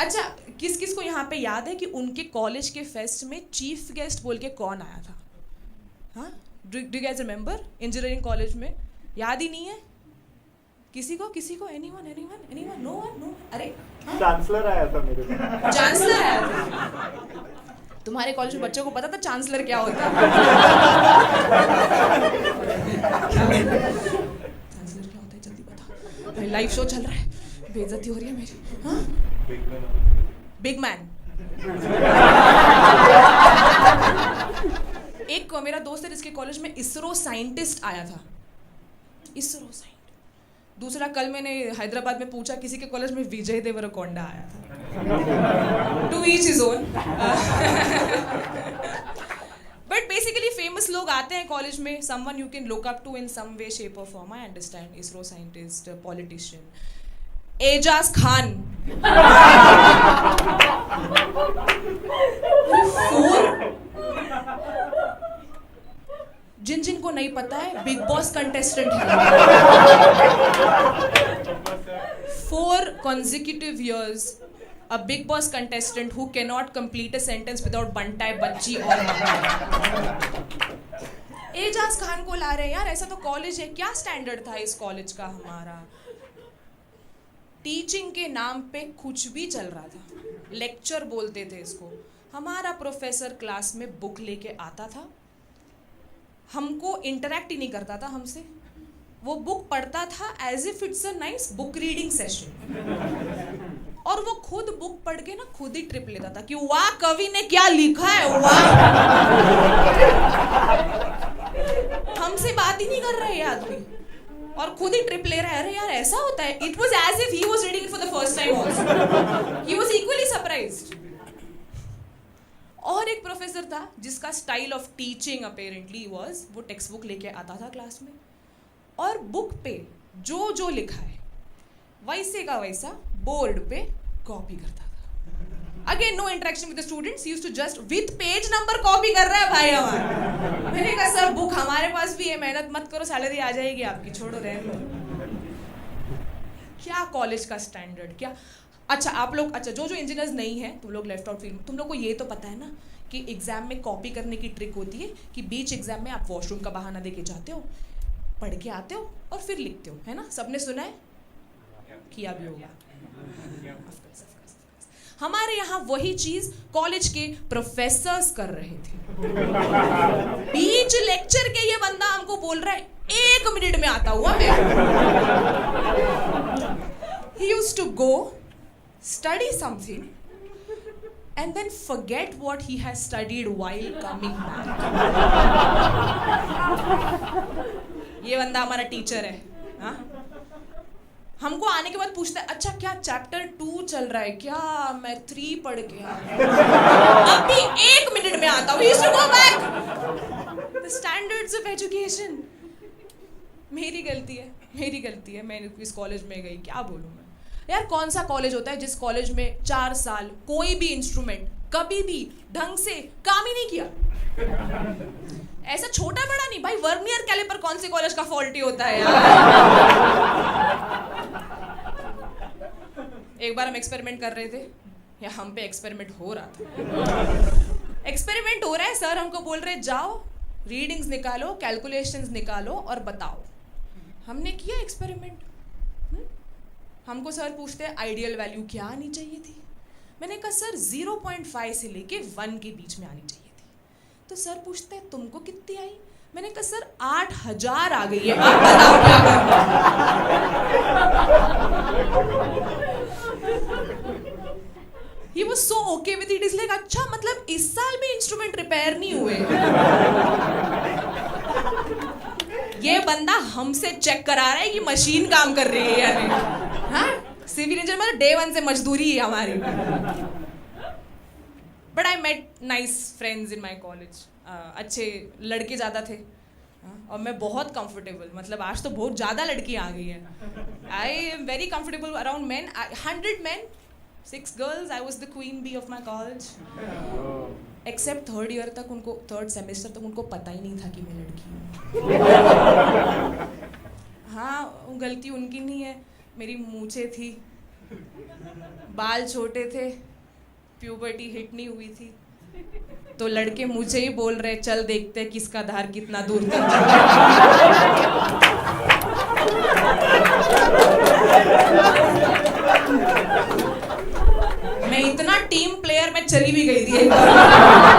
अच्छा, किस किस को यहाँ पे याद है कि उनके कॉलेज के फेस्ट में चीफ गेस्ट बोल के कौन आया था? हाँ, do you guys remember? Engineering college में याद ही नहीं है किसी को? एनीवन? No one? अरे चांसलर आया था मेरे पास। चांसलर आया था? तुम्हारे कॉलेज में बच्चों को पता था चांसलर क्या होता है? चांसलर क्या होता है जल्दी बता। भाई लाइव शो चल रहा है, बेइज्जती हो रही है मेरी। हाँ? Big man. एक मेरा दोस्त है जिसके कॉलेज में इसरो साइंटिस्ट आया था। इसरो साइंटिस्ट। दूसरा, कल मैंने हैदराबाद में पूछा, किसी के कॉलेज में विजय देवरकोंडा आया था। To each his own. But basically famous लोग आते हैं कॉलेज में, someone you can look up to in some way shape or form. I understand, ISRO scientist, politician. Ajaz Khan. जिनको नहीं पता है, बिग बॉस कंटेस्टेंट है। 4 consecutive years a big boss contestant who cannot complete a sentence without bantai बच्ची और एजाज खान को ला रहे हैं यार। ऐसा तो कॉलेज है, क्या स्टैंडर्ड था इस कॉलेज का हमारा? टीचिंग के नाम पे कुछ भी चल रहा था, लेक्चर बोलते थे इसको। हमारा प्रोफेसर क्लास में बुक लेके आता था, हमको इंटरेक्ट ही नहीं करता था हमसे, वो बुक पढ़ता था as if it's a nice book reading session, और वो खुद बुक पढ़ के ना खुद ही ट्रिप लेता था कि वाह कवि ने क्या लिखा है, वाह। हमसे बात ही नहीं कर रहा है ये आदमी और खुद ही ट्रिप ले रहा है। अरे यार ऐसा होता है? It was as if he was reading it for the first time also. He was equally surprised. और एक प्रोफेसर था जिसका style of teaching apparently was, वो टेक्स्ट बुक लेके आता था क्लास में और बुक पे जो जो लिखा है वैसे का वैसा बोर्ड पे कॉपी करता था। Again no interaction with the students, he used to just with page number copy कर रहा है भाई हमारा। मैंने कहा सर बुक हमारे पास भी है, मेहनत मत करो, सैलरी आ जाएगी आपकी, छोड़ो रहने दो। क्या कॉलेज का स्टैंडर्ड, क्या। अच्छा आप लोग, अच्छा जो इंजीनियर्स नहीं है, तुम लोग लेफ्ट आउट फील्ड, तुम लोग को ये तो पता है ना कि एग्जाम में कॉपी करने की ट्रिक होती है कि बीच एग्जाम में आप वॉशरूम का बहाना देके जाते हो, पढ़ के आते हो और फिर लिखते हो, है ना? सबने सुना है, किया भी होगा। हमारे यहाँ वही चीज कॉलेज के प्रोफेसर्स कर रहे थे। बीच लेक्चर के ये बंदा हमको बोल रहा है 1 मिनट में आता हुआ मैं। He used to go study something and then forget what he has studied while coming back. ये बंदा हमारा टीचर है। हाँ? हमको आने के बाद पूछता है, अच्छा क्या चैप्टर 2 चल रहा है क्या? मैं 3 पढ़ के अभी 1 मिनट में आता हूँ। He used to go back. The standards of education. मेरी गलती है, मैं इस कॉलेज में गई, क्या बोलूँ मैं यार। कौन सा कॉलेज होता है जिस कॉलेज में 4 साल कोई भी इंस्ट्रूमेंट कभी भी ढंग से काम ही नहीं किया? ऐसा छोटा बड़ा नहीं भाई, वर्नियर कैलिपर कौन से कॉलेज का फॉल्टी होता है यार? एक बार हम एक्सपेरिमेंट कर रहे थे, या हम पे एक्सपेरिमेंट हो रहा था। एक्सपेरिमेंट हो रहा है, सर हमको बोल रहे जाओ रीडिंग्स निकालो, कैलकुलेशंस निकालो और बताओ। हमने किया एक्सपेरिमेंट। हमको सर पूछते हैं आइडियल वैल्यू क्या आनी चाहिए थी? मैंने कहा सर 0.5 से लेके 1 के बीच में आनी चाहिए थी। तो सर पूछते हैं तुमको कितनी आई? मैंने कहा सर 8000 आ गई है, आप बताओ क्या करना। He was so okay with it, इसलिए अच्छा मतलब इस साल भी इंस्ट्रूमेंट रिपेयर नहीं हुए। ये बंदा हमसे चेक करा रहा है कि मशीन काम कर रही है या नहीं। हाँ, सिविल इंजीनियर मतलब डे 1 से मजदूरी है हमारी। But I met nice friends in my college. अच्छे लड़के ज़्यादा थे और मैं बहुत कंफर्टेबल, मतलब आज तो बहुत ज़्यादा लड़कियाँ आ गई हैं। I am very comfortable around man. 100 men, 6 girls. I was the queen bee of my college. Except 3rd year तक उनको, 3rd semester तक उनको पता ही नहीं था कि मैं लड़की हूँ। हाँ, गलती उनकी नहीं है, मेरी मूंछें थी बाल छोटे थे, प्यूबर्टी हिट नहीं हुई थी, तो लड़के मुझे ही बोल रहे चल देखते हैं किसका धार कितना दूर तक जाता है। मैं इतना टीम प्लेयर में चली भी गई थी एक बार।